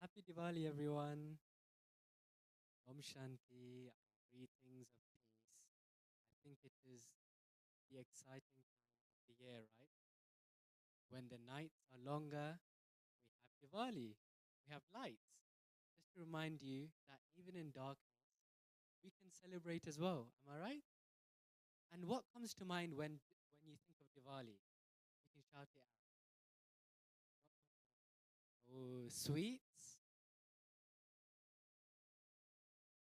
Happy Diwali, everyone. Om Shanti. Greetings of peace. I think it is the exciting time of the year, right? When the nights are longer, we have Diwali. We have lights. Just to remind you that even in darkness, we can celebrate as well. Am I right? And what comes to mind when you think of Diwali? You can shout it out. Oh, sweets,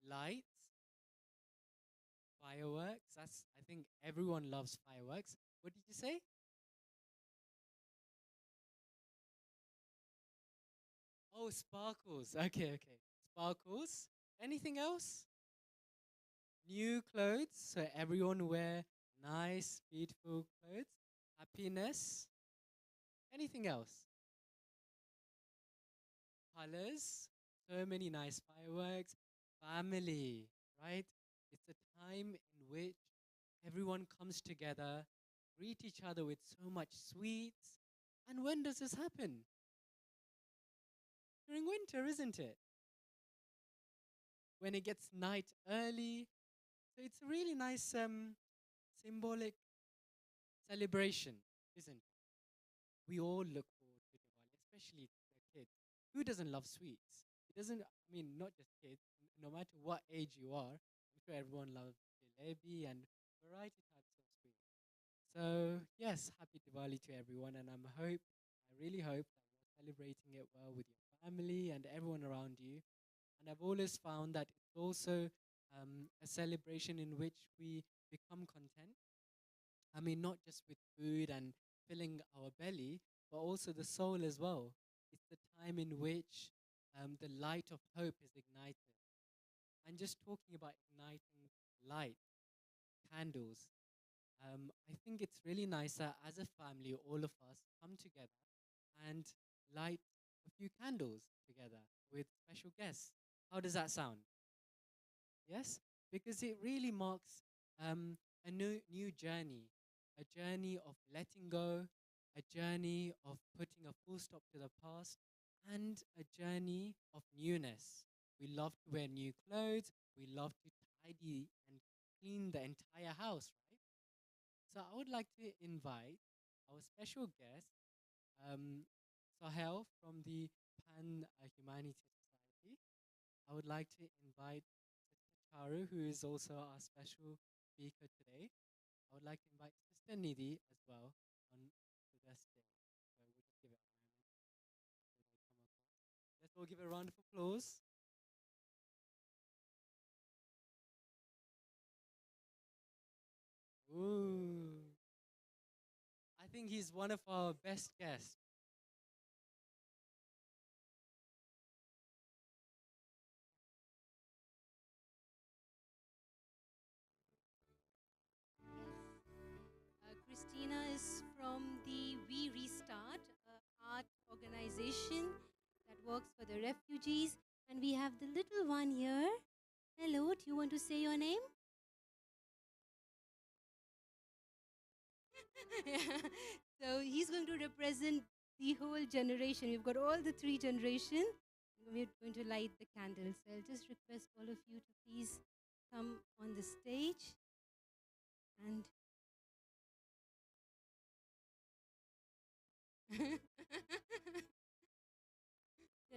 lights, fireworks. I think everyone loves fireworks. What did you say? Oh, sparkles. Okay, okay. Sparkles. Anything else? New clothes. So everyone wear nice, beautiful clothes. Happiness. Anything else? Colors. So many nice fireworks. Family, right? It's a time in which everyone comes together, greet each other with so much sweets. And when does this happen? During winter, isn't it? When it gets night early. So it's a really nice symbolic celebration, isn't it? We all look forward to Diwali, especially the kids. Who doesn't love sweets? It doesn't, I mean, not just kids, no matter what age you are, I'm sure everyone loves jalebi and variety types of sweets. So, yes, happy Diwali to everyone, and I really hope that you're celebrating it well with your family and everyone around you. And I've always found that it's also a celebration in which we become content. I mean, not just with food and filling our belly, but also the soul as well. It's the time in which the light of hope is ignited. And just talking about igniting light, candles, I think it's really nice that as a family, all of us come together and light a few candles together with special guests. How does that sound? Yes, because it really marks a new journey, a journey of letting go, a journey of putting a full stop to the past, and a journey of newness. We love to wear new clothes. We love to tidy and clean the entire house, right? So I would like to invite our special guest, um, Sahel from the Pan Humanity Society. I would like to invite Sister Charu, who is also our special speaker today. I would like to invite Sister Nidhi as well on to the stage. So we'll just give it a moment until they come across. Let's all give a round of applause. Ooh, I think he's one of our best guests. Christina is from the We Restart art organization that works for the refugees. And we have the little one here. Hello, do you want to say your name? Yeah. So he's going to represent the whole generation. We've got all the three generations. We're going to light the candles. So I'll just request all of you to please come on the stage. And yeah,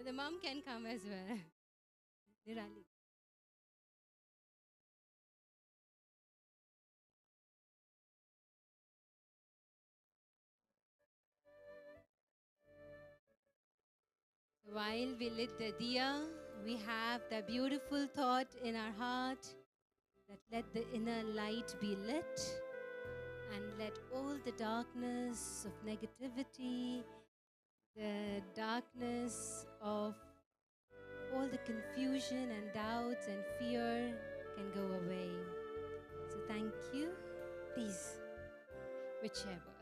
the mom can come as well. Nirali. While we lit the diya, we have the beautiful thought in our heart that let the inner light be lit and let all the darkness of negativity, the darkness of all the confusion and doubts and fear can go away. So thank you. Please, whichever.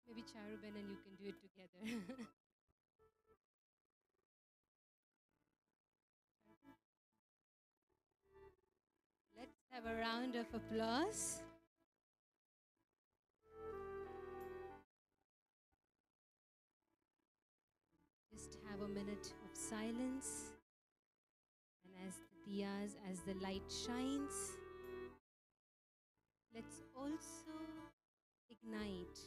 Maybe Charuben and you can do it together. Have a round of applause. Just have a minute of silence. And as the diyas, as the light shines, let's also ignite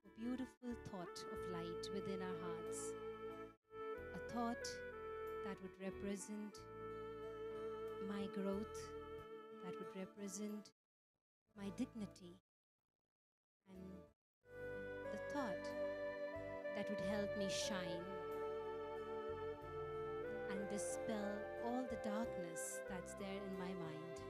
a beautiful thought of light within our hearts. A thought that would represent my growth, that would represent my dignity, and the thought that would help me shine and dispel all the darkness that's there in my mind.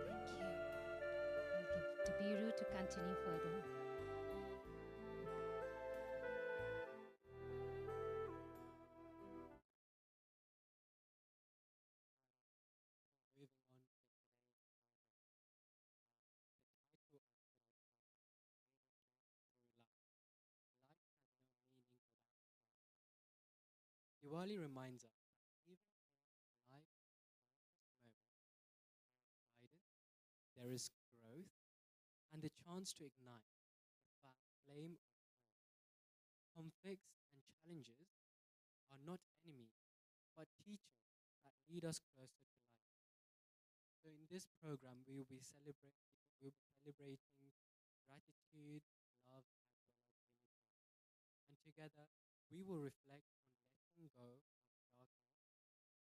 Thank you. I'll give to Biru to continue further. Moving on to today's program. The title of tonight's program is Miracle Through Life. Life has no meaning without choice. Diwali reminds us that even in life's darkest moments, there is guidance, there is growth, and the chance to ignite the flame of joy. Conflicts and challenges are not enemies, but teachers that lead us closer to light. So in this program, we will be celebrating gratitude, love, as well as inner joy. And together, we will reflect on letting go of darkness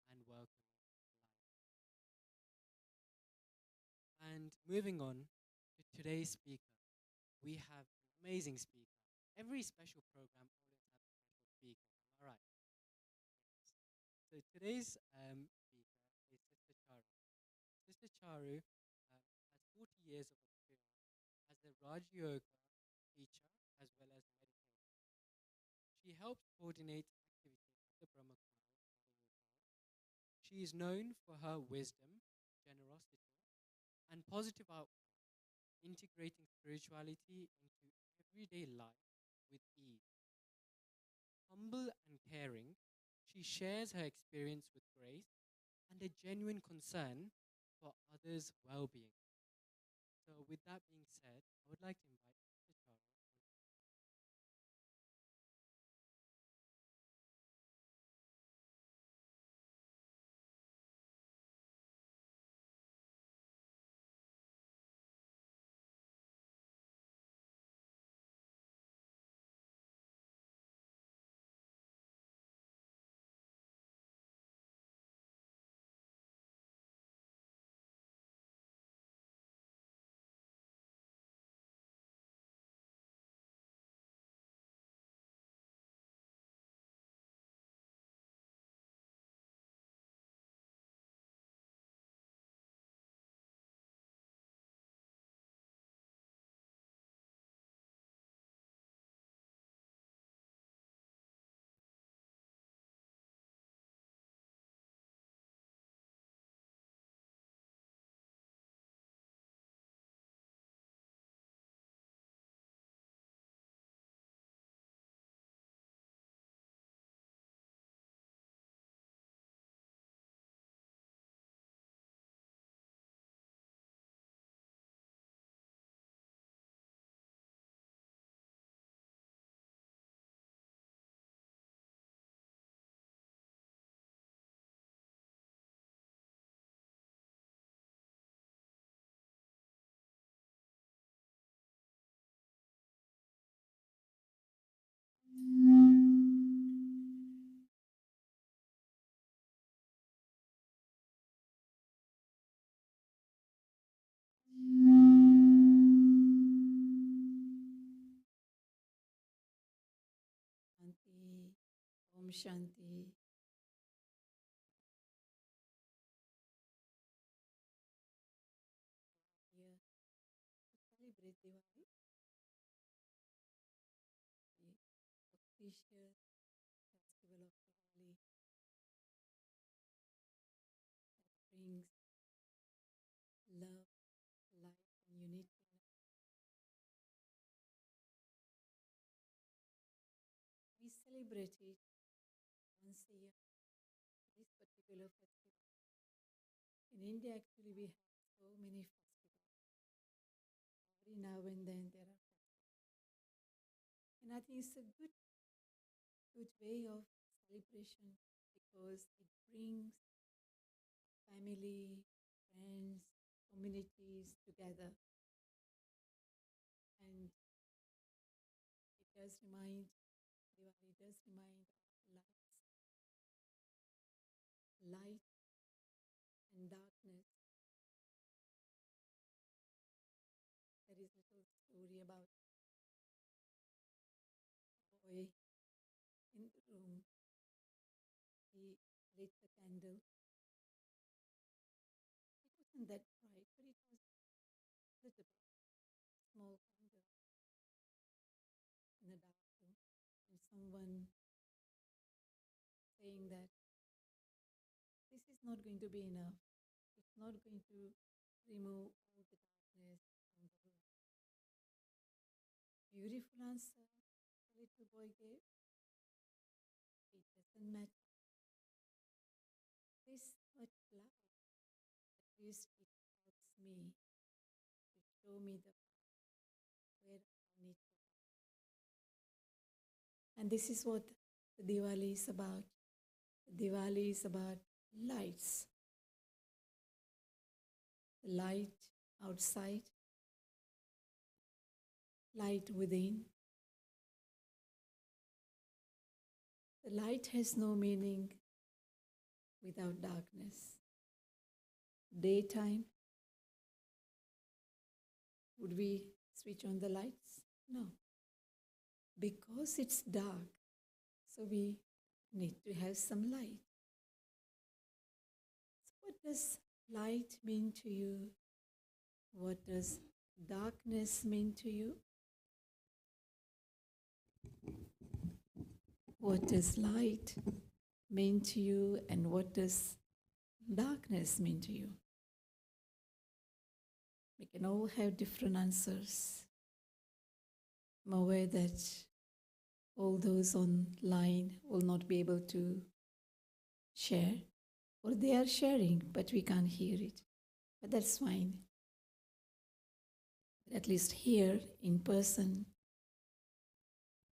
and welcoming light. And moving on to today's speaker, we have an amazing speaker. Every special program always has a special speaker. Am I right? Yes. So today's speaker is Sister Charu. Sister Charu has 40 years of experience as a Raj Yoga teacher as well as meditator. She helps coordinate activities at the Brahma Kumaris in the UK. She is known for her wisdom, generosity, and positive outlook, integrating spirituality into everyday life with ease. Humble and caring, she shares her experience with grace and a genuine concern for others' well being. So, with that being said, I would like to invite Sister Charu. Shanti, Om Shanti. Here to celebrate Diwali, the auspicious festival of Diwali that brings celebrate it once a year, this particular festival. In India, actually, we have so many festivals. Every now and then there are festivals. And I think it's a good way of celebration because it brings family, friends, communities together. And it does remind, Diwali does remind of light and darkness. There is a little story about a boy in the room. He lit the candle. It wasn't that bright, but it was little bit small candle in a dark room. And someone saying that this is not going to be enough. It's not going to remove all the darkness from the room. Beautiful answer the little boy gave. It doesn't matter. This much love, at least it helps me to show me the path where I need to go. And this is what the Diwali is about. The Diwali is about lights. The light outside, light within. The light has no meaning without darkness. Daytime, would we switch on the lights? No. Because it's dark, so we need to have some light. So what does light mean to you? What does darkness mean to you? What does light mean to you, and what does darkness mean to you? We can all have different answers. I'm aware that all those online will not be able to share, or they are sharing, but we can't hear it. But that's fine. But at least here in person,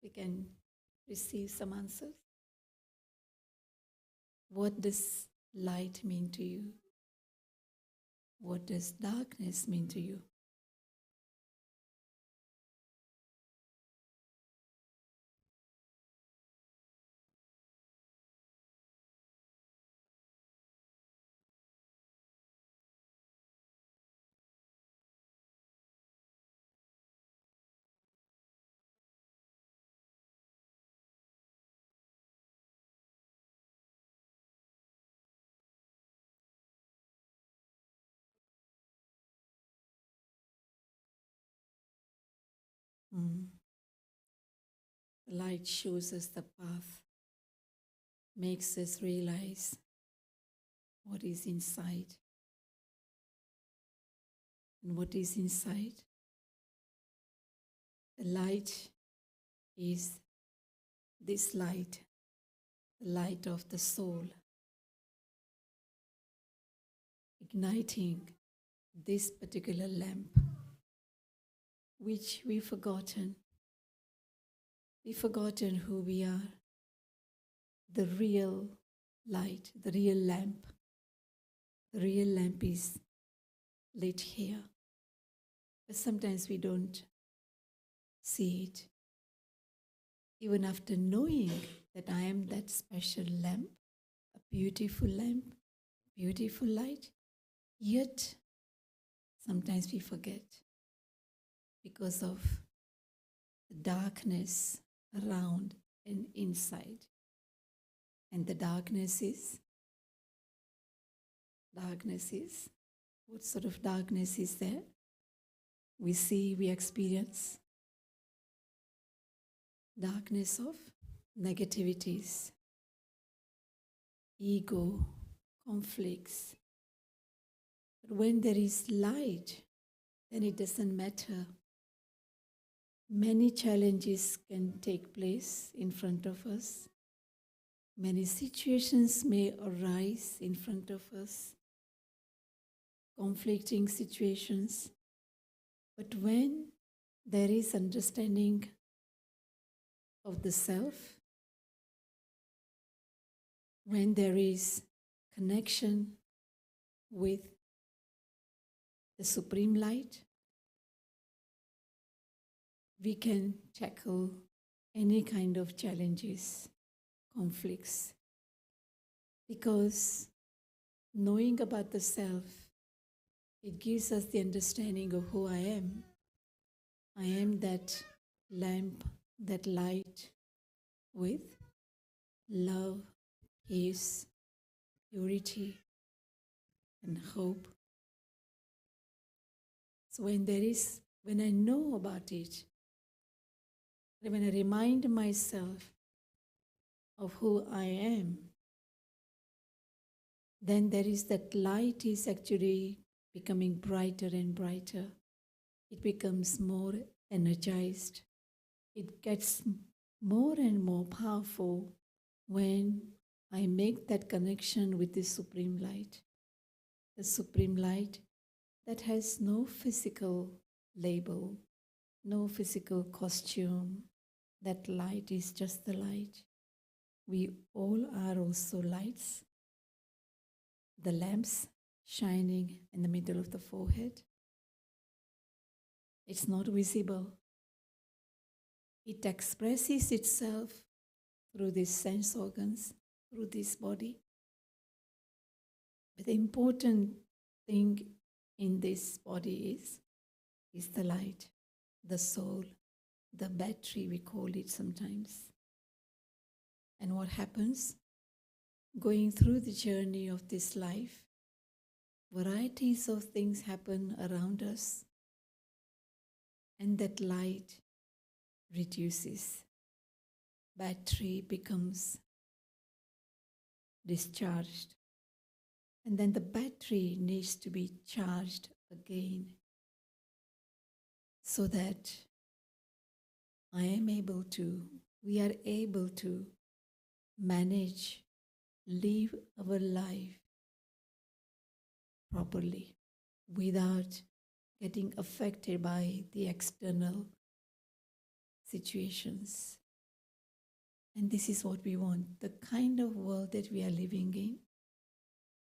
we can receive some answers. What does light mean to you? What does darkness mean to you? Mm. The light shows us the path, makes us realize what is inside. And what is inside? The light is this light, the light of the soul, igniting this particular lamp, which we've forgotten. We've forgotten who we are, the real light, the real lamp. The real lamp is lit here, but sometimes we don't see it. Even after knowing that I am that special lamp, a beautiful lamp, beautiful light, yet sometimes we forget because of the darkness around and inside. And the darkness is, what sort of darkness is there? We see, we experience darkness of negativities, ego, conflicts. But when there is light, then it doesn't matter many challenges can take place in front of us. Many situations may arise in front of us, conflicting situations. But when there is understanding of the self, when there is connection with the Supreme Light, we can tackle any kind of challenges, conflicts. Because knowing about the self, it gives us the understanding of who I am. I am that lamp, that light with love, peace, purity, and hope. So when I know about it, when I remind myself of who I am, then there is that light is actually becoming brighter and brighter. It becomes more energized. It gets more and more powerful when I make that connection with the Supreme Light. The Supreme Light that has no physical label, no physical costume. That light is just the light. We all are also lights. The lamps shining in the middle of the forehead. It's not visible. It expresses itself through these sense organs, through this body. But the important thing in this body is the light, the soul, the battery, we call it sometimes. And what happens? Going through the journey of this life, varieties of things happen around us, and that light reduces. Battery becomes discharged, and then the battery needs to be charged again so that we are able to manage, live our life properly without getting affected by the external situations. And this is what we want, the kind of world that we are living in.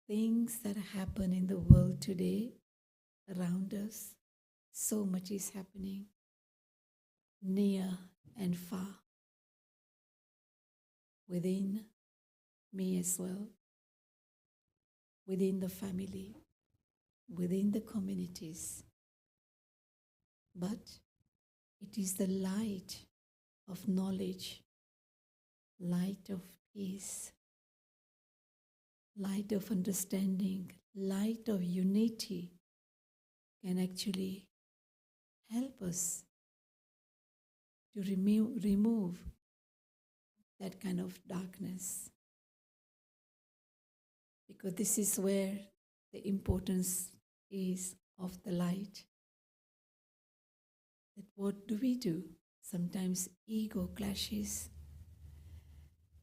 Things that happen in the world today around us, so much is happening, near and far, within me as well, within the family, within the communities. But it is the light of knowledge, light of peace, light of understanding, light of unity can actually help us to remove that kind of darkness. Because this is where the importance is of the light. That what do we do? Sometimes ego clashes,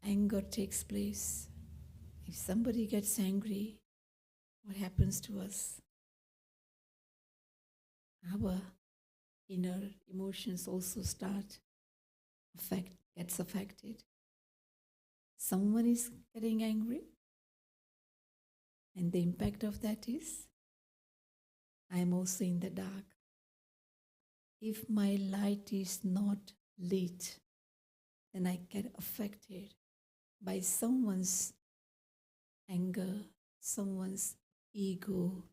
anger takes place. If somebody gets angry, what happens to us? Our inner emotions also gets affected. Someone is getting angry, and the impact of that is, I am also in the dark. If my light is not lit, then I get affected by someone's anger, someone's ego,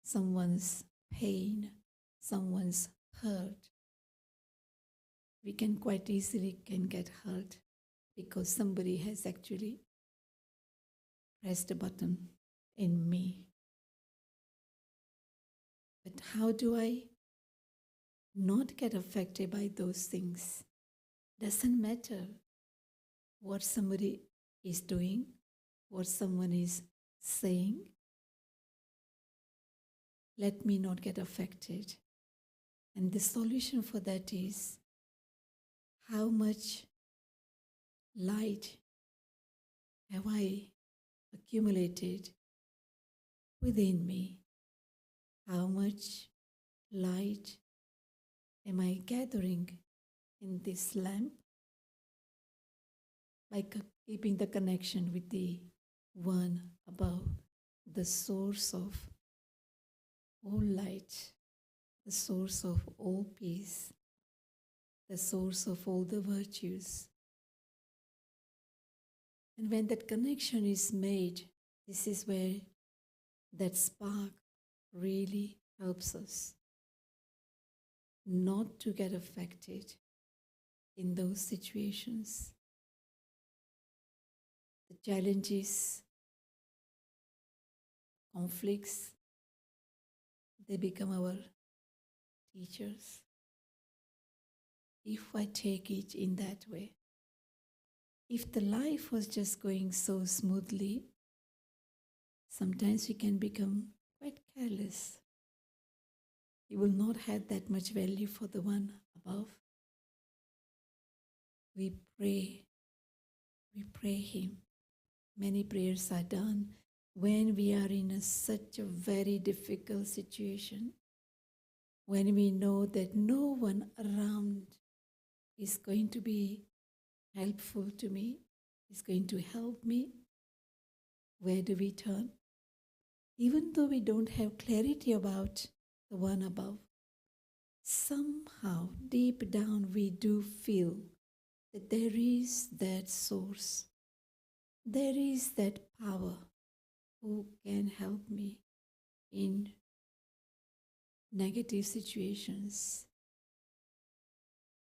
someone's pain, someone's hurt. We can quite easily get hurt because somebody has actually pressed a button in me. But how do I not get affected by those things? Doesn't matter what somebody is doing, what someone is saying. Let me not get affected. And the solution for that is how much light have I accumulated within me? How much light am I gathering in this lamp? By keeping the connection with the one above, the source of all light, the source of all peace, the source of all the virtues. And when that connection is made, this is where that spark really helps us not to get affected in those situations. The challenges, conflicts, they become our teachers. If I take it in that way, if the life was just going so smoothly, sometimes we can become quite careless. We will not have that much value for the one above. We pray Him. Many prayers are done when we are in such a very difficult situation, when we know that no one around is going to be helpful to me, is going to help me. Where do we turn? Even though we don't have clarity about the one above, somehow deep down we do feel that there is that source, there is that power who can help me in negative situations,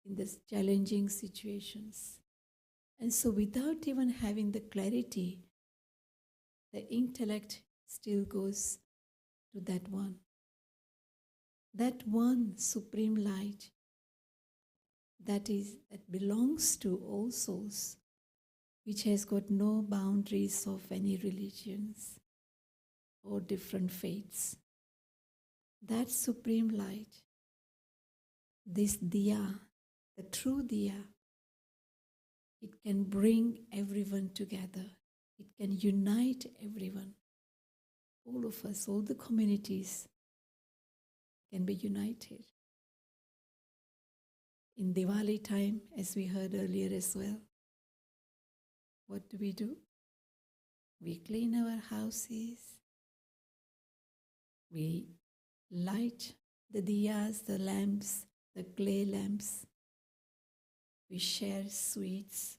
in these challenging situations. And so without even having the clarity, the intellect still goes to that one supreme light that belongs to all souls, which has got no boundaries of any religions or different faiths. That supreme light, this diya, the true diya, it can bring everyone together. It can unite everyone. All of us, all the communities can be united. In Diwali time, as we heard earlier as well, what do? We clean our houses. We light the diyas, the lamps, the clay lamps. We share sweets.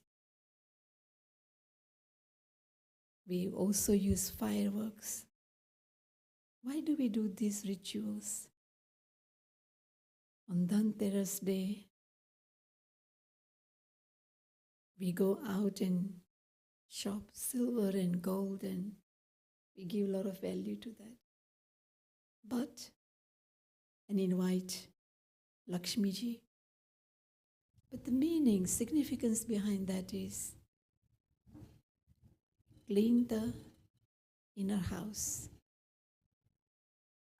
We also use fireworks. Why do we do these rituals? On Dhanteras Day, we go out and shop silver and gold, and we give a lot of value to that. And invite Lakshmi Ji. But the meaning, significance behind that is clean the inner house.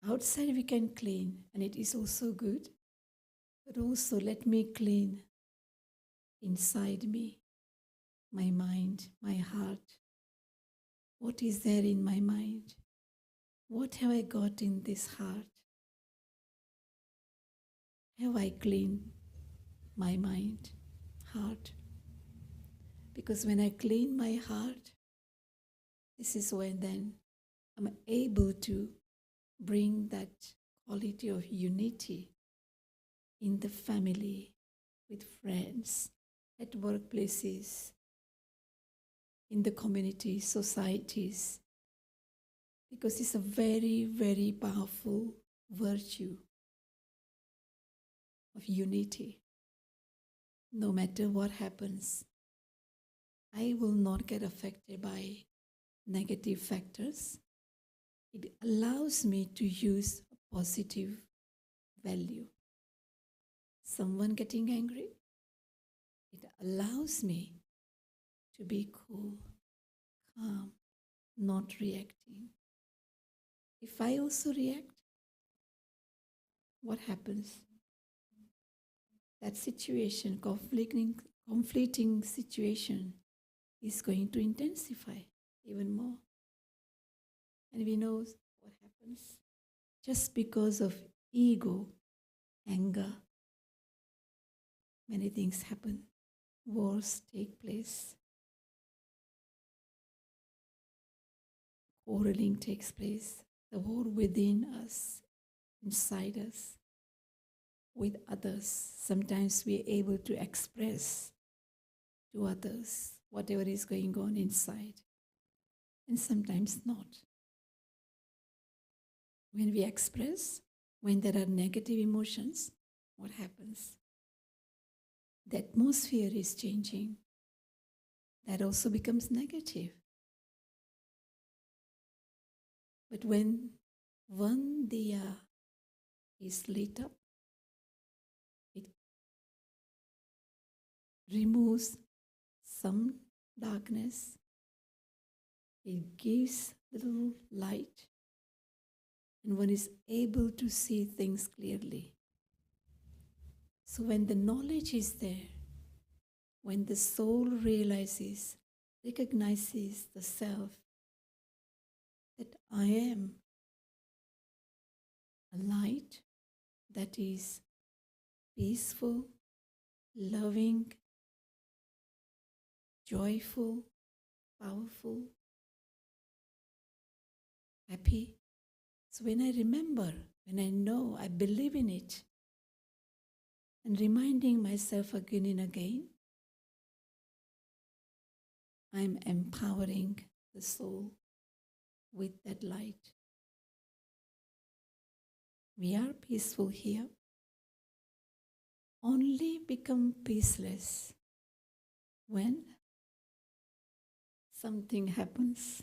Outside we can clean, and it is also good, but also let me clean inside me, my mind, my heart. What is there in my mind? What have I got in this heart? Have I cleaned my mind, heart? Because when I clean my heart, this is when then I'm able to bring that quality of unity in the family, with friends, at workplaces, in the community, societies. Because it's a very, very powerful virtue of unity. No matter what happens, I will not get affected by negative factors. It allows me to use a positive value. Someone getting angry, it allows me to be cool, calm, not reacting. If I also react, what happens? that situation, conflicting situation, is going to intensify even more. And we know what happens. Just because of ego, anger, many things happen. Wars take place. Quarreling takes place. The war within us, inside us, with others. Sometimes we are able to express to others whatever is going on inside, and sometimes not. When we express, when there are negative emotions, what happens? The atmosphere is changing. That also becomes negative. But when one diya is lit up, it removes some darkness. It gives little light, and one is able to see things clearly. So when the knowledge is there, when the soul realizes, recognizes the self, that I am a light that is peaceful, loving, joyful, powerful, happy. So when I remember, when I know, I believe in it, and reminding myself again and again, I'm empowering the soul with that light. We are peaceful here. Only become peaceless when something happens.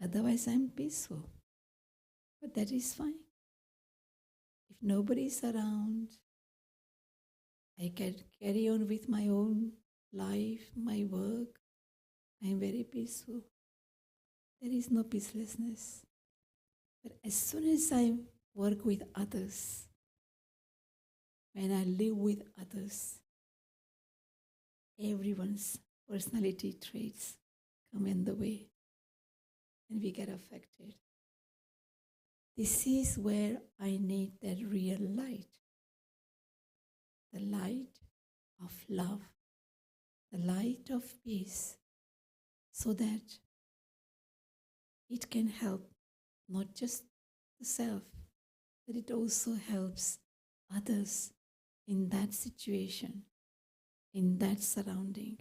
Otherwise, I'm peaceful. But that is fine. If nobody is around, I can carry on with my own life, my work. I'm very peaceful. There is no peacelessness. But as soon as I work with others, when I live with others, everyone's personality traits come in the way and we get affected. This is where I need that real light. The light of love, the light of peace, so that it can help not just the self, but it also helps others in that situation, in that surrounding.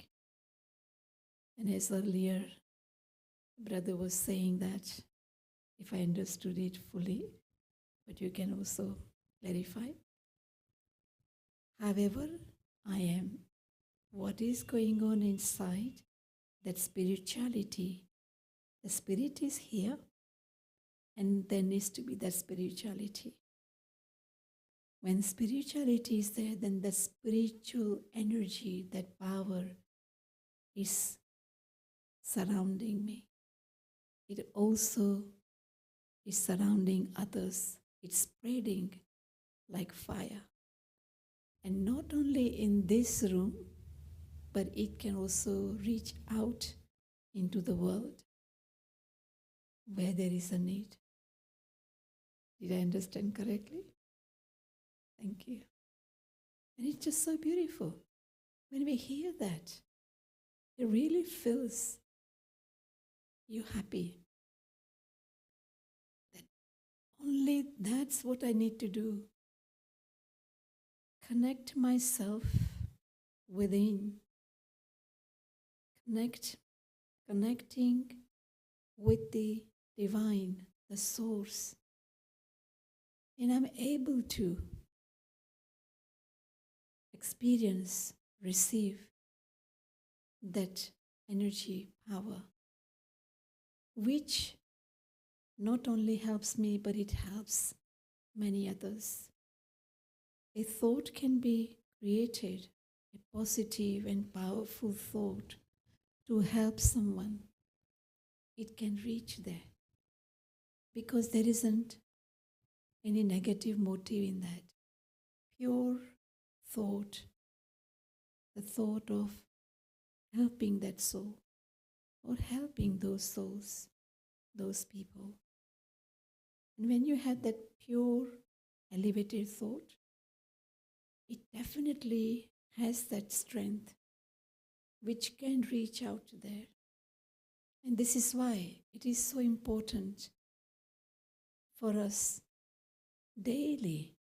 And as earlier, brother was saying that, if I understood it fully, but you can also clarify. However, I am, what is going on inside, that spirituality, the spirit is here, and there needs to be that spirituality. When spirituality is there, then the spiritual energy, that power is surrounding me. It also is surrounding others. It's spreading like fire. And not only in this room, but it can also reach out into the world where there is a need. Did I understand correctly? Thank you. And it's just so beautiful. When we hear that, it really fills you happy. That only that's what I need to do. Connect myself within. Connecting with the divine, the source. And I'm able to experience, receive that energy, power, which not only helps me, but it helps many others. A thought can be created, a positive and powerful thought to help someone. It can reach there because there isn't any negative motive in that. Pure thought, the thought of helping that soul or helping those souls, those people. And when you have that pure, elevated thought, it definitely has that strength which can reach out to there. And this is why it is so important for us daily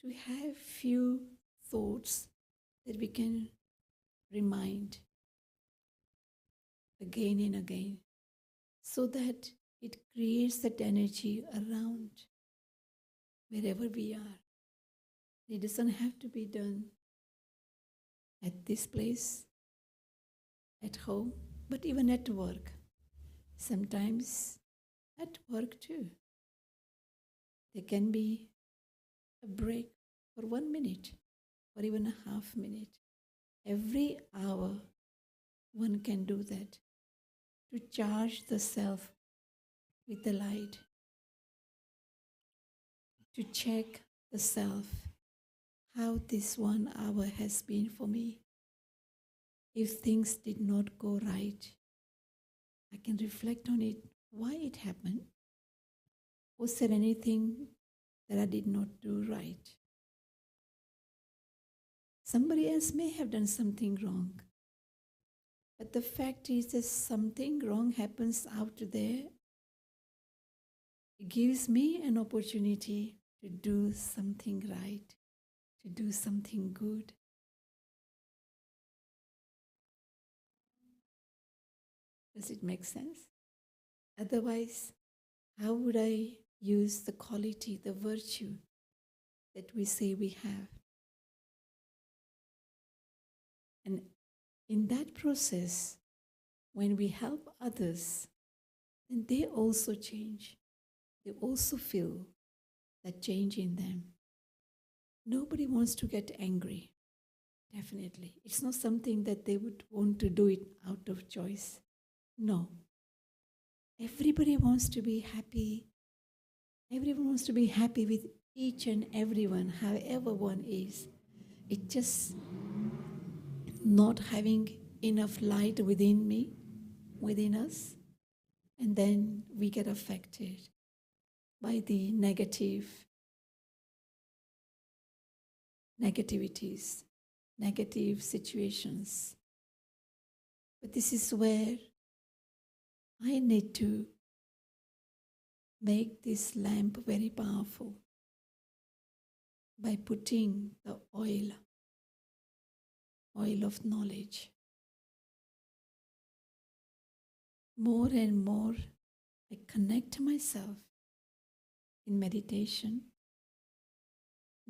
to have few thoughts that we can remind again and again, so that it creates that energy around wherever we are. It doesn't have to be done at this place, at home, but even at work. Sometimes at work too. There can be a break for 1 minute or even a half minute. Every hour, one can do that to charge the self with the light, to check the self, how this 1 hour has been for me. If things did not go right, I can reflect on it, why it happened. Was there anything that I did not do right? Somebody else may have done something wrong. But the fact is that something wrong happens out there. It gives me an opportunity to do something right, to do something good. Does it make sense? Otherwise, how would I use the quality, the virtue that we say we have? And in that process, when we help others, then they also change. They also feel that change in them. Nobody wants to get angry, definitely. It's not something that they would want to do it out of choice. No. Everybody wants to be happy. Everyone wants to be happy with each and everyone, however one is. It's just not having enough light within me, within us, and then we get affected by the negativities, negative situations. But this is where I need to make this lamp very powerful by putting the oil of knowledge. More and more, I connect myself in meditation.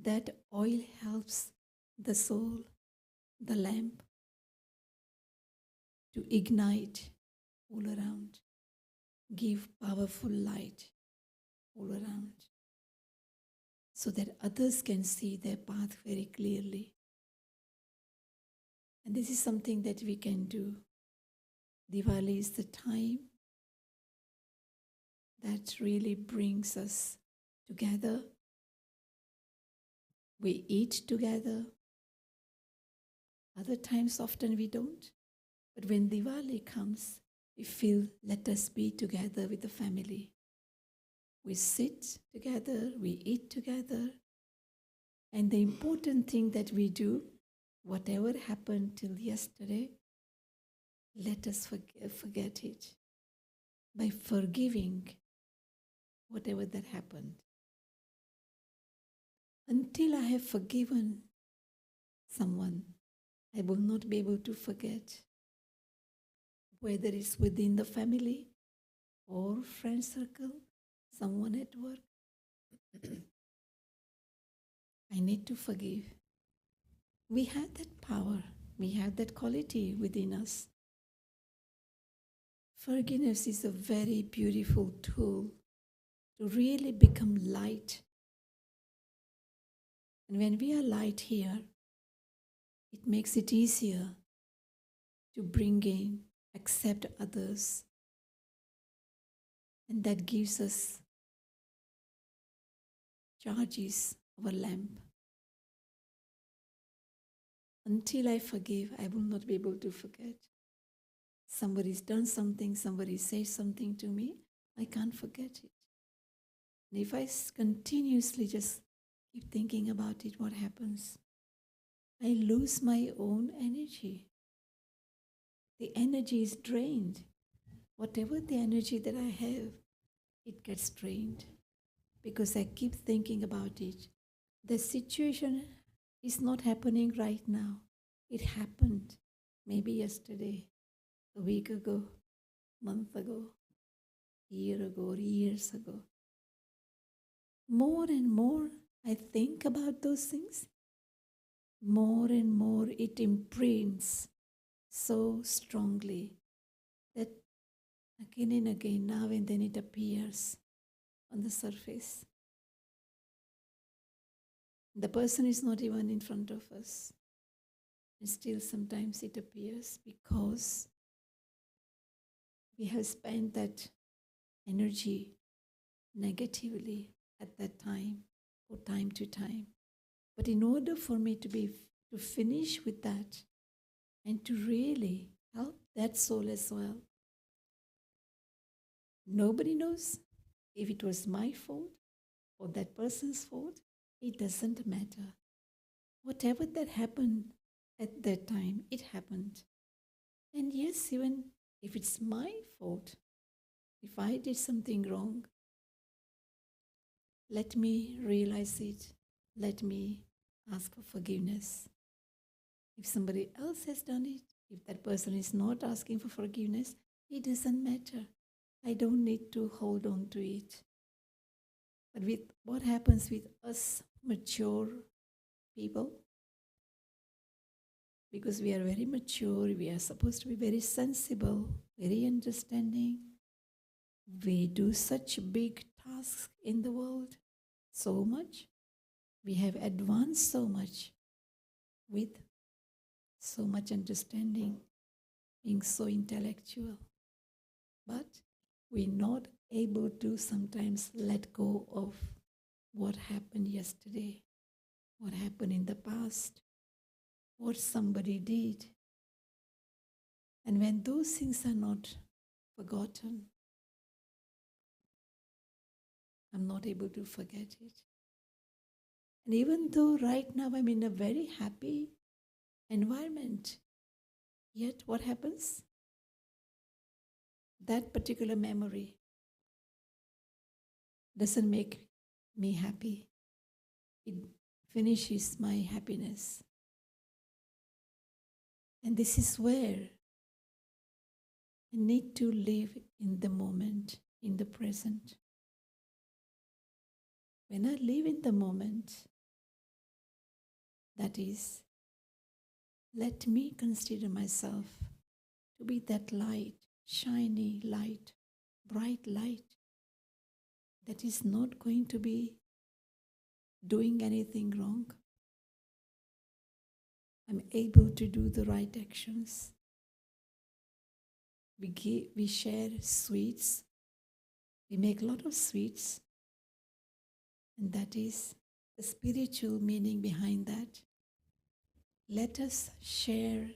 That oil helps the soul, the lamp, to ignite all around, give powerful light all around, so that others can see their path very clearly. And this is something that we can do. Diwali is the time that really brings us together. We eat together. Other times, often we don't. But when Diwali comes, we feel, let us be together with the family. We sit together, we eat together. And the important thing that we do, whatever happened till yesterday, let us forget it by forgiving whatever that happened. Until I have forgiven someone, I will not be able to forget, whether it's within the family or friend circle, someone at work. I need to forgive. We have that power, we have that quality within us. Forgiveness is a very beautiful tool to really become light. And when we are light here, it makes it easier to bring in, accept others. And that gives us, charges our lamp. until I forgive, I will not be able to forget. Somebody's done something, somebody says something to me, I can't forget it. And if I continuously just keep thinking about it, what happens? I lose my own energy. The energy is drained. Whatever the energy that I have, it gets drained because I keep thinking about it. The situation is not happening right now. It happened maybe yesterday, a week ago, month ago, year ago, or years ago. More and more I think about those things, more and more it imprints so strongly that again and again, now and then it appears on the surface. The person is not even in front of us. And still sometimes it appears because we have spent that energy negatively at that time or time to time. But in order for me to finish with that and to really help that soul as well, nobody knows if it was my fault or that person's fault. It doesn't matter. Whatever that happened at that time, it happened. And yes, even if it's my fault, if I did something wrong, let me realize it. Let me ask for forgiveness. If somebody else has done it, if that person is not asking for forgiveness, it doesn't matter. I don't need to hold on to it. But with what happens with us mature people, because we are very mature, we are supposed to be very sensible, very understanding. We do such big tasks in the world, so much. We have advanced so much with so much understanding, being so intellectual. But we're not able to sometimes let go of what happened yesterday, what happened in the past, what somebody did. And when those things are not forgotten, I'm not able to forget it. And even though right now I'm in a very happy environment, yet what happens? That particular memory doesn't make me happy. It finishes my happiness. And this is where I need to live in the moment, in the present. When I live in the moment, that is, let me consider myself to be that light, shiny light, bright light that is not going to be doing anything wrong. I'm able to do the right actions. We share sweets. We make a lot of sweets. And that is the spiritual meaning behind that. Let us share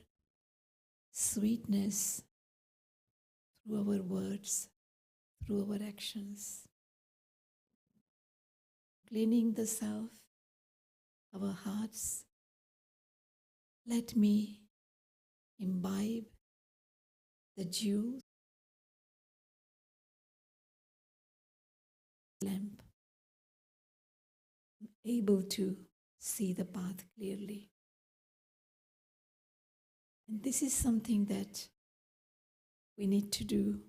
sweetness through our words, through our actions. Cleaning the self, our hearts. Let me imbibe the jewel lamp, able to see the path clearly. And this is something that we need to do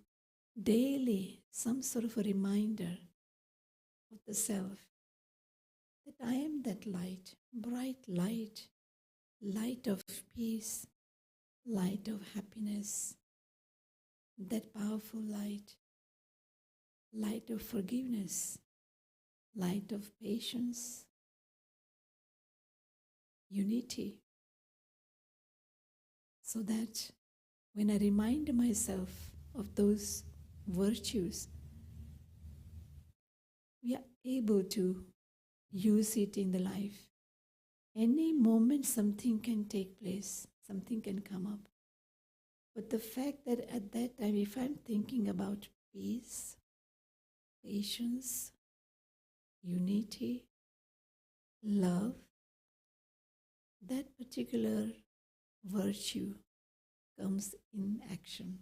daily, some sort of a reminder of the self that I am that light, bright light, light of peace, light of happiness, that powerful light, light of forgiveness, light of patience, unity. So that when I remind myself of those virtues, we are able to use it in the life. Any moment something can take place, something can come up. But the fact that at that time, if I'm thinking about peace, patience, unity, love, that particular virtue comes in action,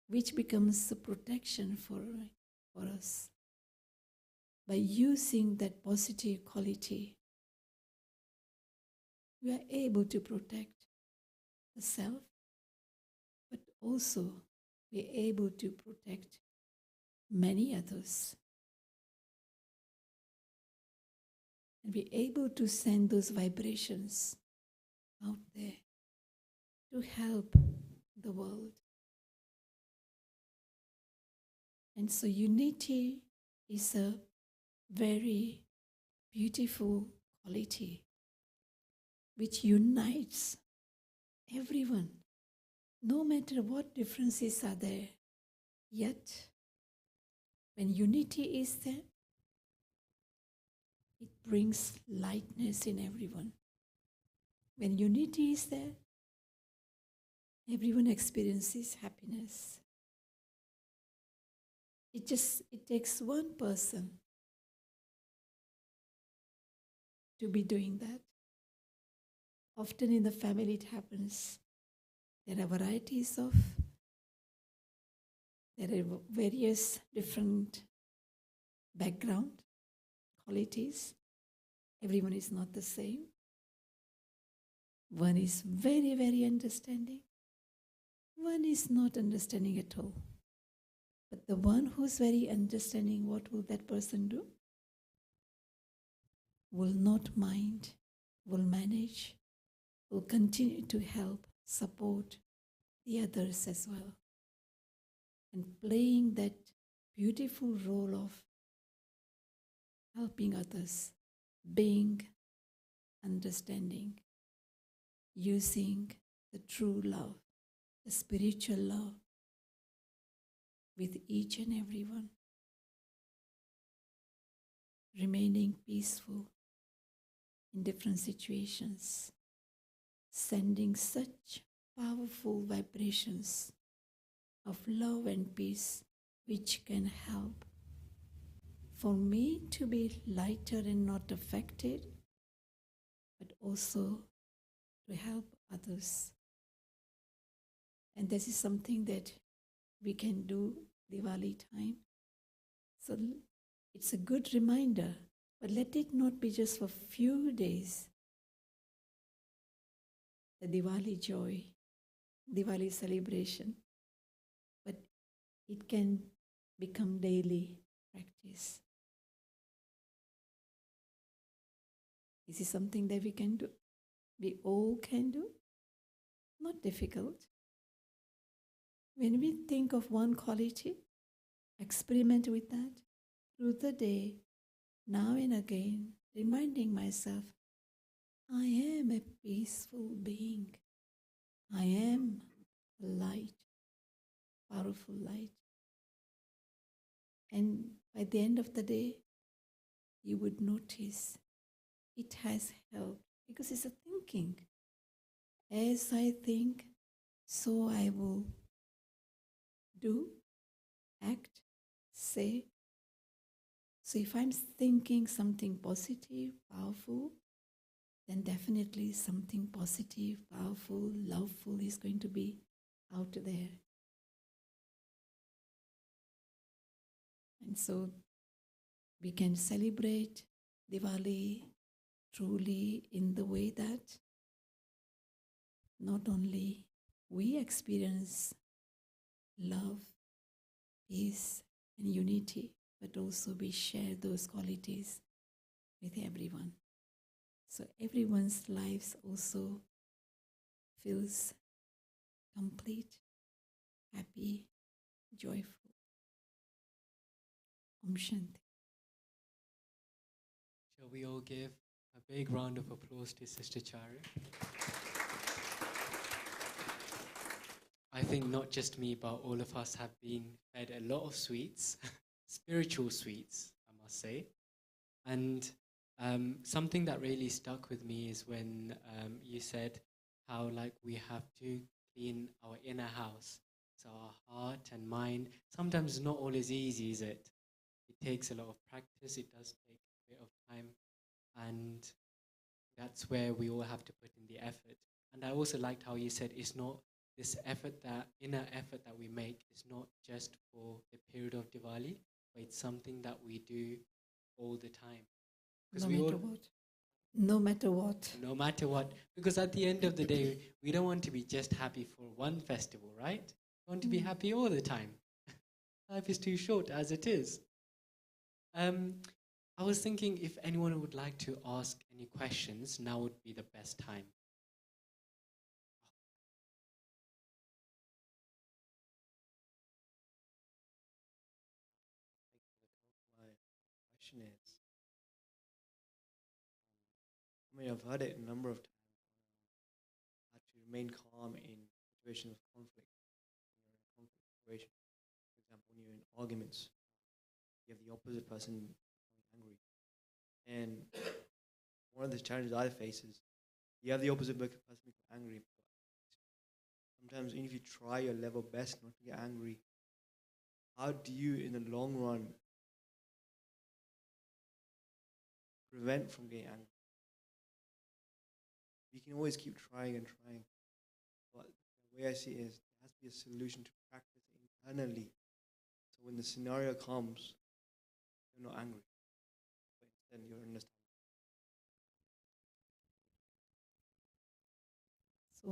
which becomes a protection for us. By using that positive quality, we are able to protect the self, but also we are able to protect many others. And be able to send those vibrations out there to help the world. And so unity is a very beautiful quality which unites everyone, no matter what differences are there. Yet, when unity is there, it brings lightness in everyone. When unity is there, everyone experiences happiness. It takes one person to be doing that. Often in the family it happens. There are various different background qualities. Everyone is not the same. One is very, very understanding. One is not understanding at all. But the one who's very understanding, what will that person do? Will not mind, will manage, will continue to help, support the others as well. And playing that beautiful role of helping others, being understanding, using the true love, the spiritual love with each and everyone, remaining peaceful in different situations, sending such powerful vibrations of love and peace which can help for me to be lighter and not affected, but also to help others. And this is something that we can do Diwali time. So it's a good reminder, but let it not be just for few days. The Diwali joy, Diwali celebration, but it can become daily practice. This is something that we can do. We all can do. Not difficult. When we think of one quality, experiment with that through the day, now and again, reminding myself, I am a peaceful being. I am a light, powerful light. And by the end of the day, you would notice it has helped because it's a thinking. As I think, so I will do, act, say. So if I'm thinking something positive, powerful, then definitely something positive, powerful, loveful is going to be out there. And so we can celebrate Diwali truly in the way that not only we experience love, peace, and unity, but also we share those qualities with everyone. So everyone's lives also feels complete, happy, joyful. Om Shanti. Shall we all give a big round of applause to Sister Charu? I think not just me, but all of us have been fed a lot of sweets, spiritual sweets, I must say. And Something that really stuck with me is when you said how like we have to clean our inner house, so our heart and mind. Sometimes it's not always easy, is it? It takes a lot of practice. It does take a bit of time, and that's where we all have to put in the effort. And I also liked how you said it's not this effort, that inner effort that we make is not just for the period of Diwali, but it's something that we do all the time. Because No we all, matter what. No matter what. no matter what, because at the end of the day, we don't want to be just happy for one festival, right? We want to be happy all the time. Life is too short as it is. Um, I was thinking if anyone would like to ask any questions, now would be the best time. My question is, I mean, I've heard it a number of times, how to remain calm in situations of conflict. When you're in a conflict situation, for example, when you're in arguments, you have the opposite person becoming angry. And one of the challenges I face is you have the opposite person become angry, but sometimes even if you try your level best not to get angry, how do you, in the long run, prevent from getting angry? You can always keep trying and trying, but the way I see it is there has to be a solution to practice internally. So when the scenario comes, you're not angry, but instead you're understanding. So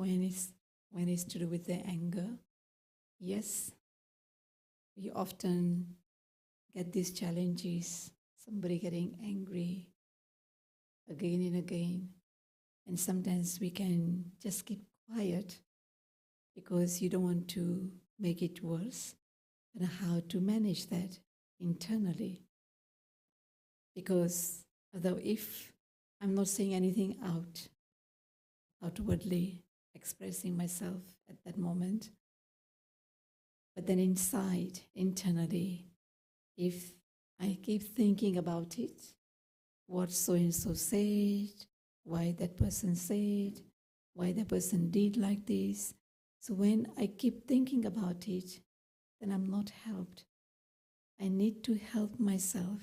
when it's to do with the anger, yes, we often get these challenges, somebody getting angry again and again. And sometimes we can just keep quiet because you don't want to make it worse. And how to manage that internally. Because although if I'm not saying anything outwardly expressing myself at that moment, but then inside, internally, if I keep thinking about it, what so and so said, why that person said, why that person did like this. So when I keep thinking about it, then I'm not helped. I need to help myself.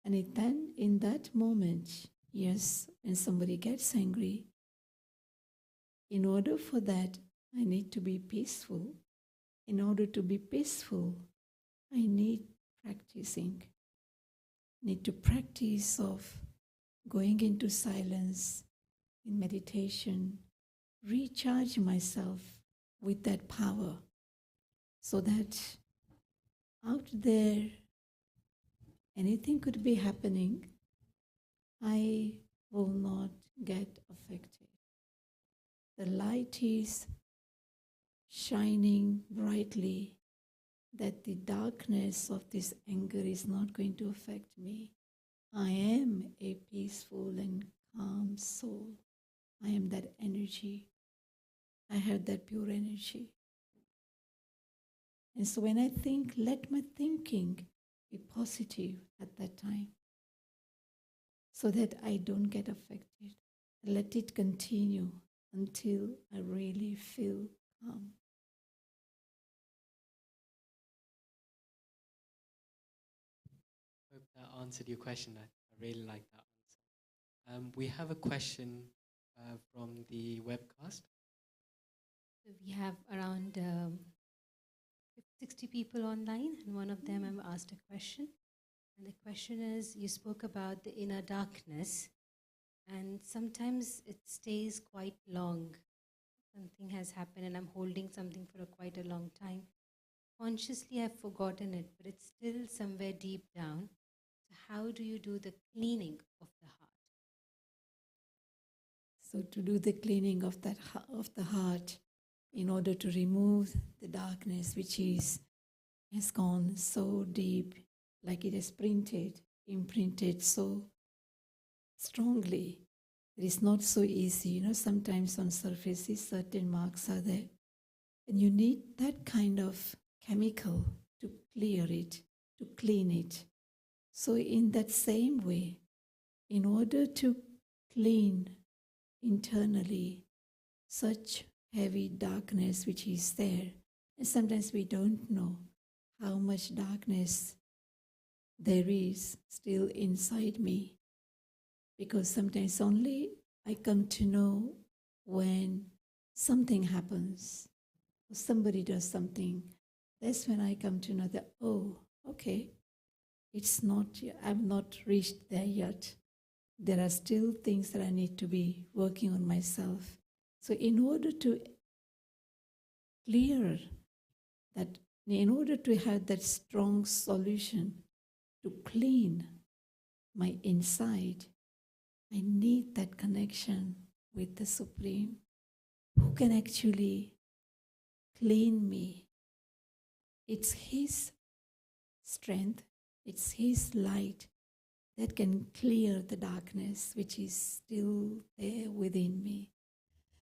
And then in that moment, yes, when somebody gets angry, in order for that, I need to be peaceful. In order to be peaceful, I need practicing. Need to practice of going into silence in meditation, recharge myself with that power so that out there anything could be happening, I will not get affected. The light is shining brightly that the darkness of this anger is not going to affect me. I am a peaceful and calm soul. I am that energy. I have that pure energy. And so when I think, let my thinking be positive at that time so that I don't get affected. Let it continue until I really feel calm. Hope that answered your question. I really like that answer. We have a question from the webcast. So we have around 60 people online, and one of them have asked a question. And the question is, you spoke about the inner darkness, and sometimes it stays quite long. Something has happened and I'm holding something for quite a long time. Consciously I've forgotten it, but it's still somewhere deep down. So how do you do the cleaning of the heart? So to do the cleaning of that of the heart, in order to remove the darkness which has gone so deep, like it is imprinted so strongly. It is not so easy. Sometimes on surfaces certain marks are there. And you need that kind of chemical to clear it, to clean it. So in that same way, in order to clean internally such heavy darkness which is there, and sometimes we don't know how much darkness there is still inside me, because sometimes only I come to know when something happens, or somebody does something. That's when I come to know that, oh, okay, it's not, I've not reached there yet. There are still things that I need to be working on myself. So in order to clear that, in order to have that strong solution to clean my inside, I need that connection with the Supreme, who can actually clean me. It's His strength, it's His light that can clear the darkness which is still there within me.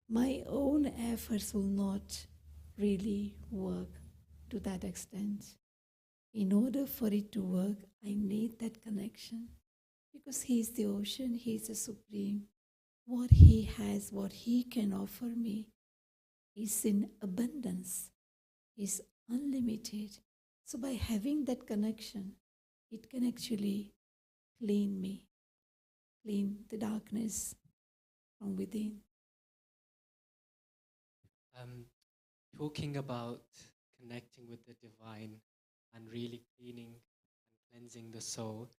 My own efforts will not really work to that extent. In order for it to work, I need that connection, because He is the ocean, He is the Supreme. What He has, what He can offer me is in abundance, is unlimited. So by having that connection, it can actually clean me, clean the darkness from within. Talking about connecting with the divine and really cleaning and cleansing the soul,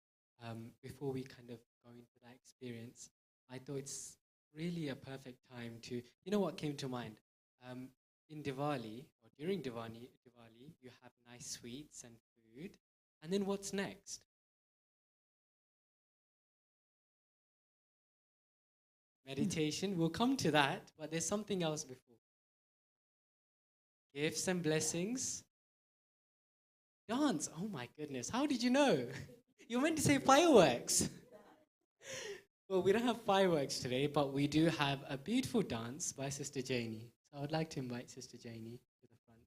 before we kind of go into that experience, I thought it's really a perfect time to, you know what came to mind? In Diwali, or during Diwali, you have nice sweets and food. And then what's next? Meditation. We'll come to that, but there's something else before. Gifts and blessings. Dance. Oh my goodness. How did you know? You meant to say fireworks. Well, we don't have fireworks today, but we do have a beautiful dance by Sister Janie. So I would like to invite Sister Janie to the front.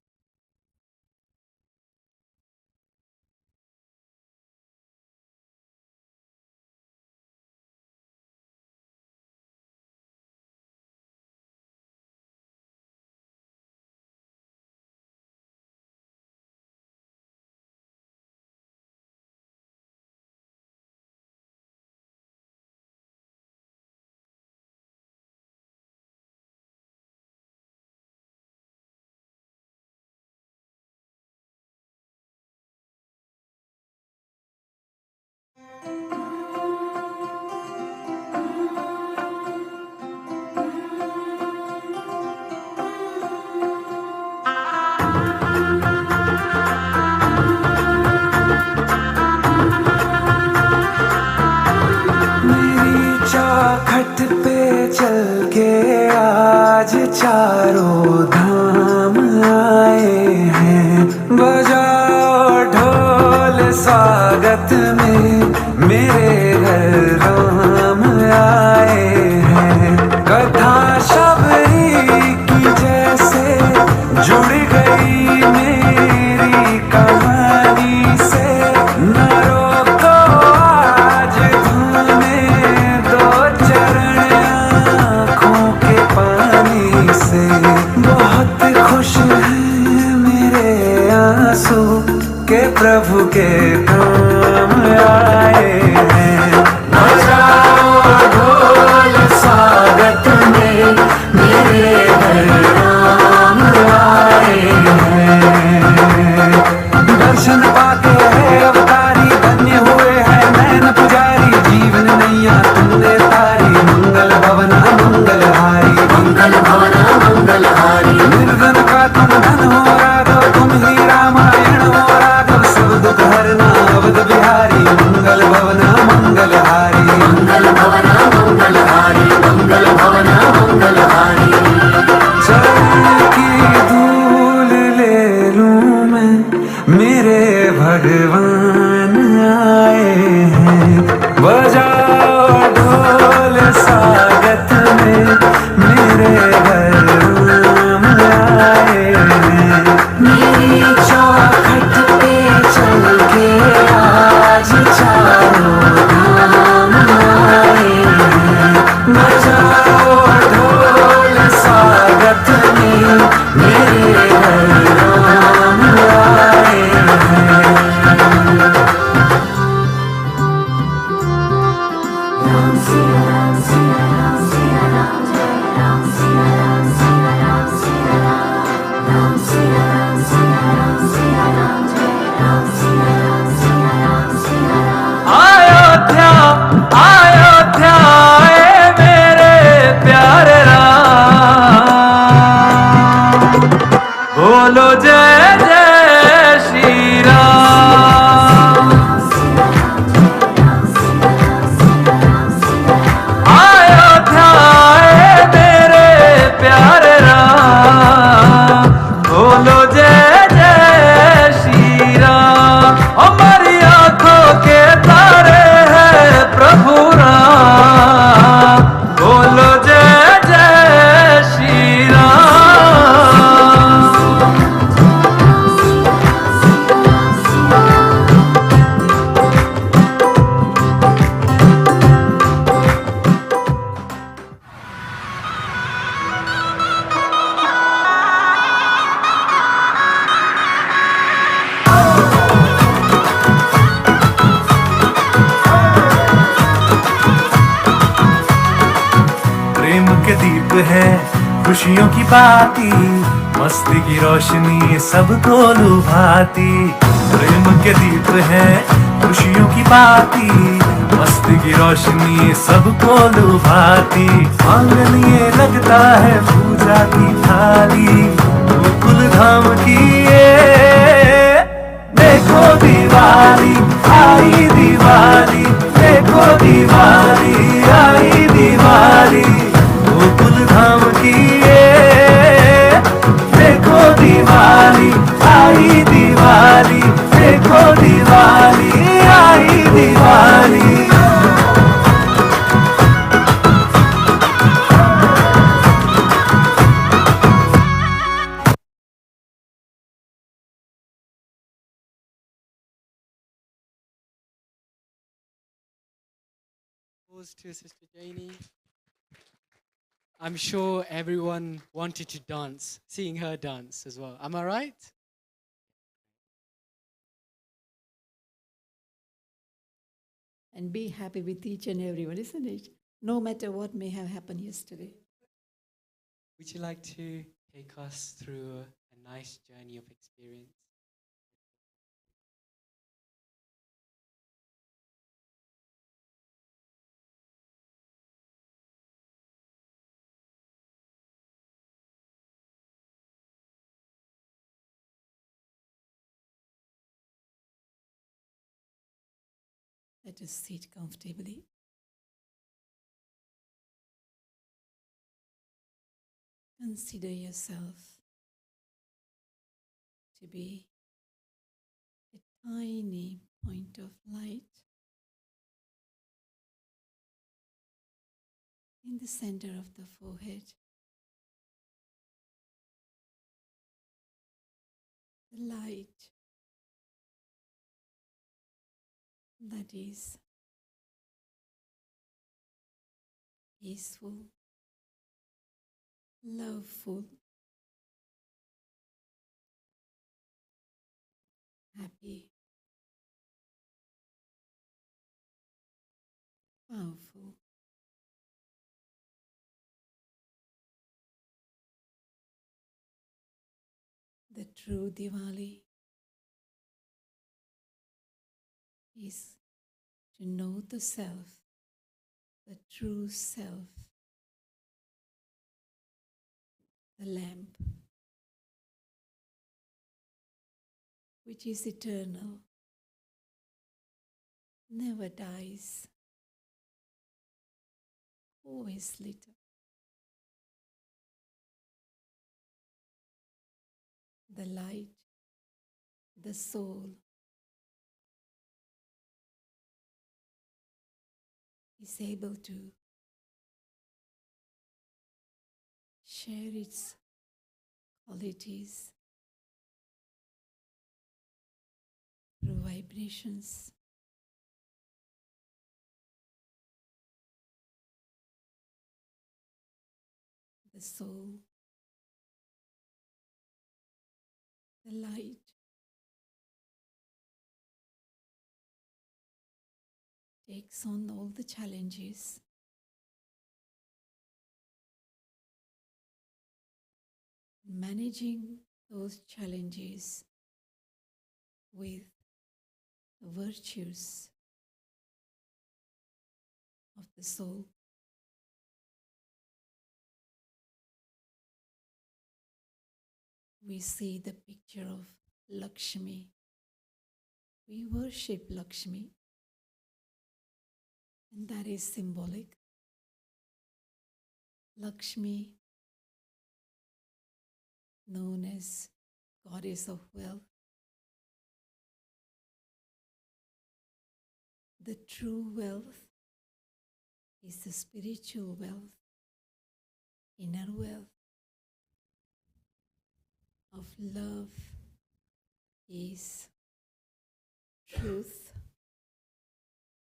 चौखट पे चल के आज चारों धाम आए हैं, बजाओ ढोल स्वागत में मेरे घर राम आए हैं। कथा शबरी की जैसे जुड़ गई मेरी कहानी से, न रोको आज धोने दो चरण आँखों के पानी से। बहुत खुश हैं मेरे आंसू के प्रभु के काम आए हैं। बजाओ ढोल स्वागत में मेरे घर राम आए हैं। दर्शन पाके है अवतारी, धन्य हुए हैं नैन पुजारी, जीवन नैया तुमने तारी, मंगल भवना मंगलहारी, मंगल भवना मंगलहारी। निर्धन का तुम धन हो राघव, तुम ही रामायण हो राघव, सब दुख हरना अवध बिहारी, मंगल भवना मंगलहारी, मंगल भवना मंगलहारी, मंगल भवना मंगलहारी। चरण की धूल ले लूं मैं, मेरे भगवान आए हैं। बजाओ ढोल स्वागत में मेरे घर राम आए हैं। मेरी चौखट पे चल के आज चारों धाम आए है खुशियों की बाती, मस्ती की रोशनी सबको लुभाती। प्रेम के दीप है खुशियों की बाती, मस्ती की रोशनी सबको लुभाती। आंगन ये लगता है पूजा की थाली, गोकुल धाम की ये देखो दिवाली आई दिवाली, देखो दिवाली आई दिवाली, गोकुल धाम की ये देखो दिवाली आई दिवाली, देखो दिवाली आई Diwali. Applause to Sister Janie. I'm sure everyone wanted to dance, seeing her dance as well. Am I right? And be happy with each and everyone, isn't it? No matter what may have happened yesterday. Would you like to take us through a nice journey of experience? Let us sit comfortably. Consider yourself to be a tiny point of light in the center of the forehead. The light that is peaceful, loveful, happy, powerful. The true Diwali is to know the self, the true self, the lamp, which is eternal, never dies, always lit up. The light, the soul, is able to share its qualities through vibrations. The soul, the light, takes on all the challenges managing those challenges with the virtues of the soul. We see the picture of Lakshmi. We worship Lakshmi, and that is symbolic. Lakshmi, known as goddess of wealth. The true wealth is the spiritual wealth, inner wealth of love, peace, truth,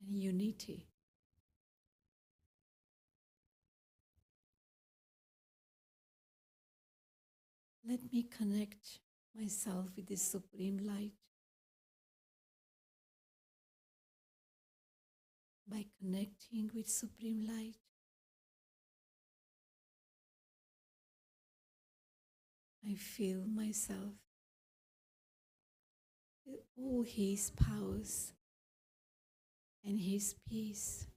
and unity. Let me connect myself with this supreme light by connecting with supreme light. I feel myself with all His powers and His peace.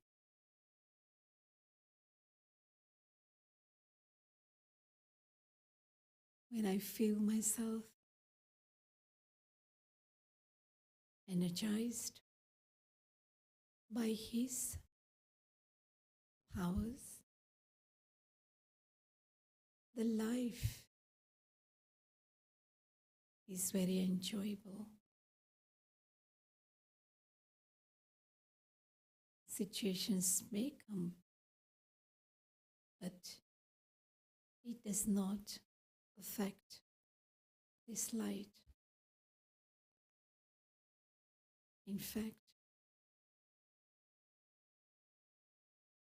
When I feel myself energized by His powers, the life is very enjoyable. Situations may come, but it does not affect this light. In fact,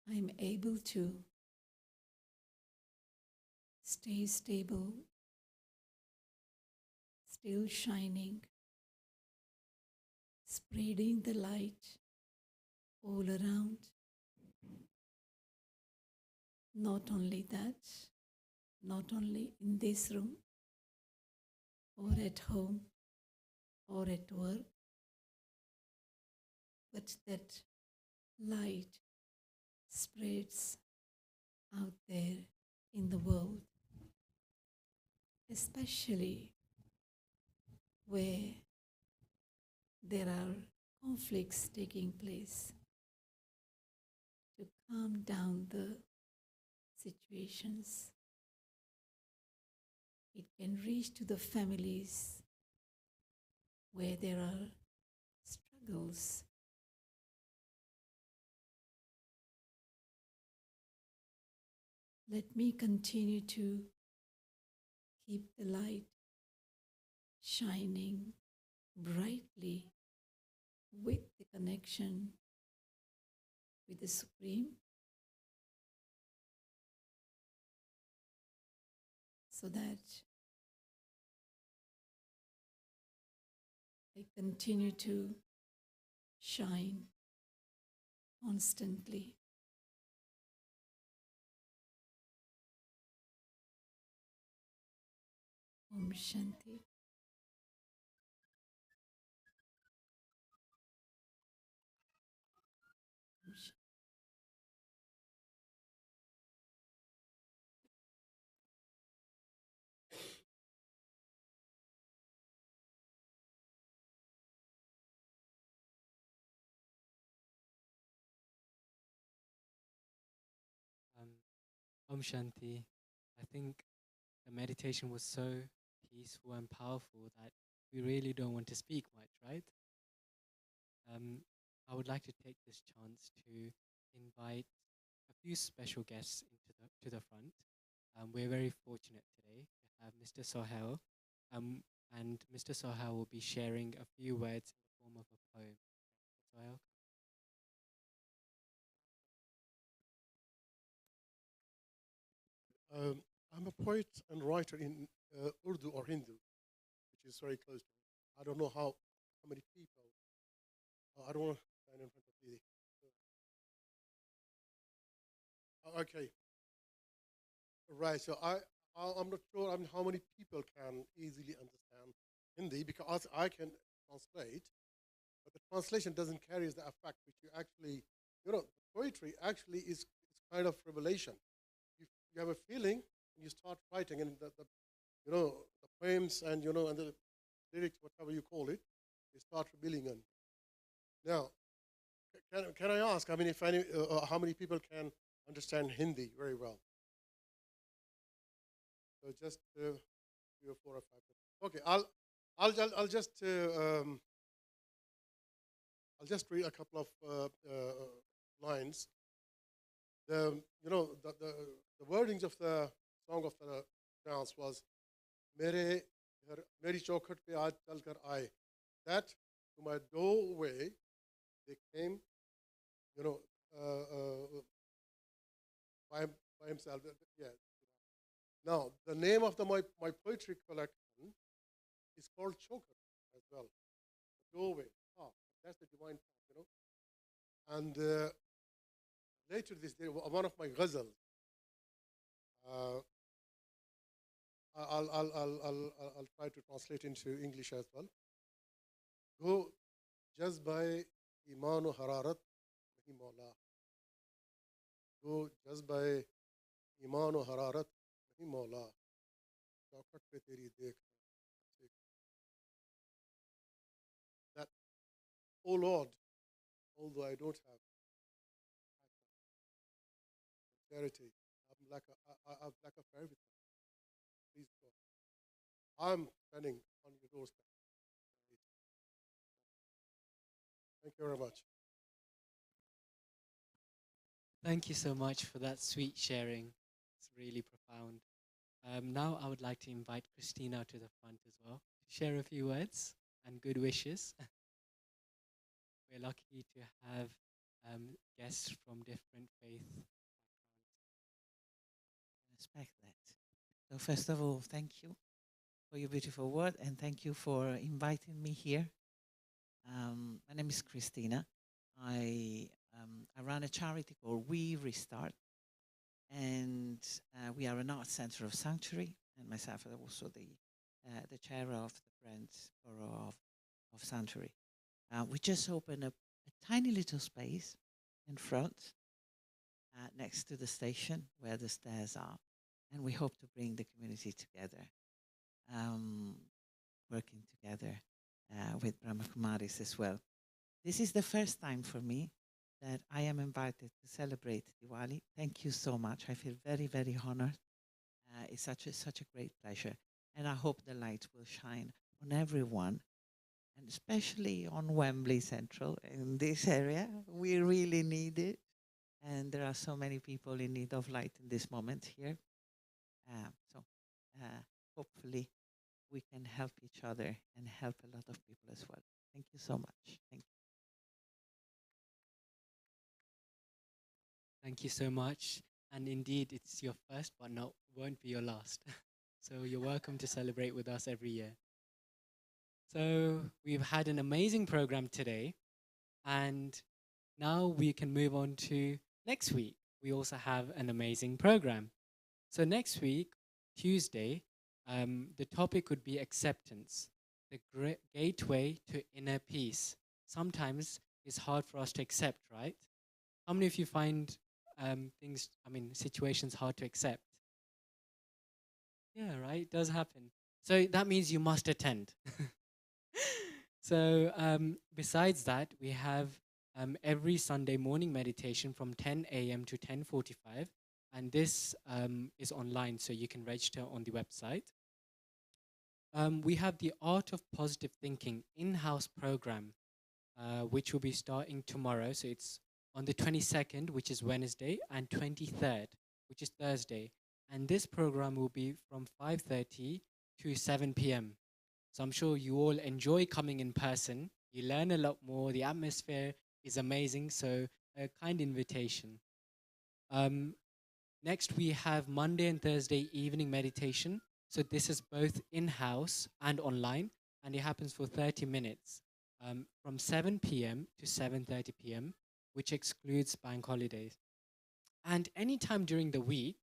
I am able to stay stable, still shining, spreading the light all around. Not only that, not only in this room, or at home, or at work, but that light spreads out there in the world, especially where there are conflicts taking place, to calm down the situations. It can reach to the families where there are struggles. Let me continue to keep the light shining brightly with the connection with the Supreme, so that I continue to shine constantly. Om Shanti. Om Shanti. Um, Om Shanti. I think the meditation was so peaceful and powerful that we really don't want to speak much, right? I would like to take this chance to invite a few special guests to the front. We're very fortunate today to have Mr. Sohail, and Mr. Sohail will be sharing a few words in the form of a poem. Sohail? I'm a poet and writer in Urdu or Hindu, which is very close to me. I don't know how many people. I don't want to stand in front of the. Okay, right. So I'm not sure how many people can easily understand Hindi, because I can translate, but the translation doesn't carry the effect which you actually, poetry actually is kind of revelation. You have a feeling and you start writing, and the poems and and the lyrics, whatever you call it, they start revealing on. Now, can I ask? I mean, if any, how many people can understand Hindi very well? So just 3 or 4 or 5. Okay, I'll just I'll just read a couple of lines. The the wordings of the song of the dance was "Mere meri chaukhut pe aaj chal kar aaye," that to my doorway they came, you know, by himself. Yeah. Now the name of my poetry collection is called Choker as well. The doorway. Ah, that's the divine path, And later this day, one of my ghazals, uh, I'll try to translate into English as well. Go jazba iman o hararat nahi maula. Go jazba iman o hararat nahi maula. Chaukat pe teri dekh. That, oh Lord, although I don't have charity, I'm lack of everything. Please God, I'm standing on your doorstep. Thank you very much. Thank you so much for that sweet sharing. It's really profound. Now I would like to invite Christina to the front as well to share a few words and good wishes. We're lucky to have guests from different faith Respect that. So first of all, thank you for your beautiful word and thank you for inviting me here. My name is Christina. I run a charity called We Restart, and we are an art center of Sanctuary, and myself are also the chair of the Friends Borough of Sanctuary. We just opened a tiny little space in front next to the station where the stairs are, and we hope to bring the community together, working together with Brahma Kumaris as well. This is the first time for me that I am invited to celebrate Diwali. Thank you so much. I feel very, very honored. It's such a great pleasure, and I hope the light will shine on everyone, and especially on Wembley Central in this area. We really need it, and there are so many people in need of light in this moment here. So hopefully we can help each other and help a lot of people as well. Thank you so much. Thank you. Thank you so much. And indeed, it's your first, but won't be your last. So you're welcome to celebrate with us every year. So we've had an amazing program today, and now we can move on to next week. We also have an amazing program. So next week, Tuesday, the topic would be acceptance, the gateway to inner peace. Sometimes it's hard for us to accept, right? How many of you find situations hard to accept? Yeah, right, it does happen. So that means you must attend. So besides that, we have every Sunday morning meditation from 10 a.m. to 10:45. And this is online, so you can register on the website. We have the Art of Positive Thinking in-house program, which will be starting tomorrow. So it's on the 22nd, which is Wednesday, and 23rd, which is Thursday. And this program will be from 5:30 to 7 p.m. So I'm sure you all enjoy coming in person. You learn a lot more. The atmosphere is amazing. So a kind invitation. Next, we have Monday and Thursday evening meditation. So this is both in-house and online, and it happens for 30 minutes from 7 p.m. to 7:30 p.m., which excludes bank holidays. And anytime during the week,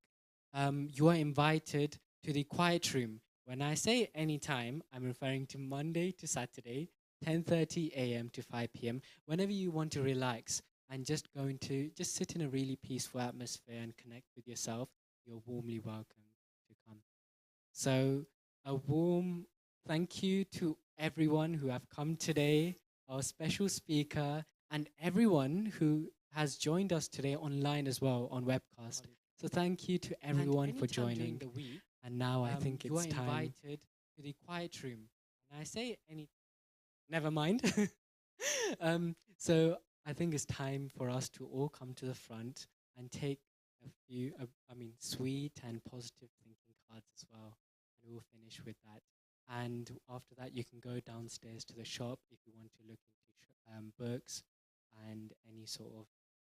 you are invited to the quiet room. When I say anytime, I'm referring to Monday to Saturday, 10:30 a.m. to 5 p.m. Whenever you want to relax and just sit in a really peaceful atmosphere and connect with yourself, you're warmly welcome to come. So a warm thank you to everyone who have come today, our special speaker, and everyone who has joined us today online as well on webcast. So thank you to everyone for joining. And now I think it's time. You are invited to the quiet room. And I say never mind. So I think it's time for us to all come to the front and take a few, sweet and positive thinking cards as well. And we'll finish with that. And after that, you can go downstairs to the shop if you want to look into books and any sort of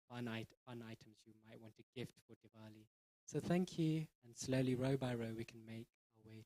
fun items you might want to gift for Diwali. So thank you, and slowly, row by row, we can make our way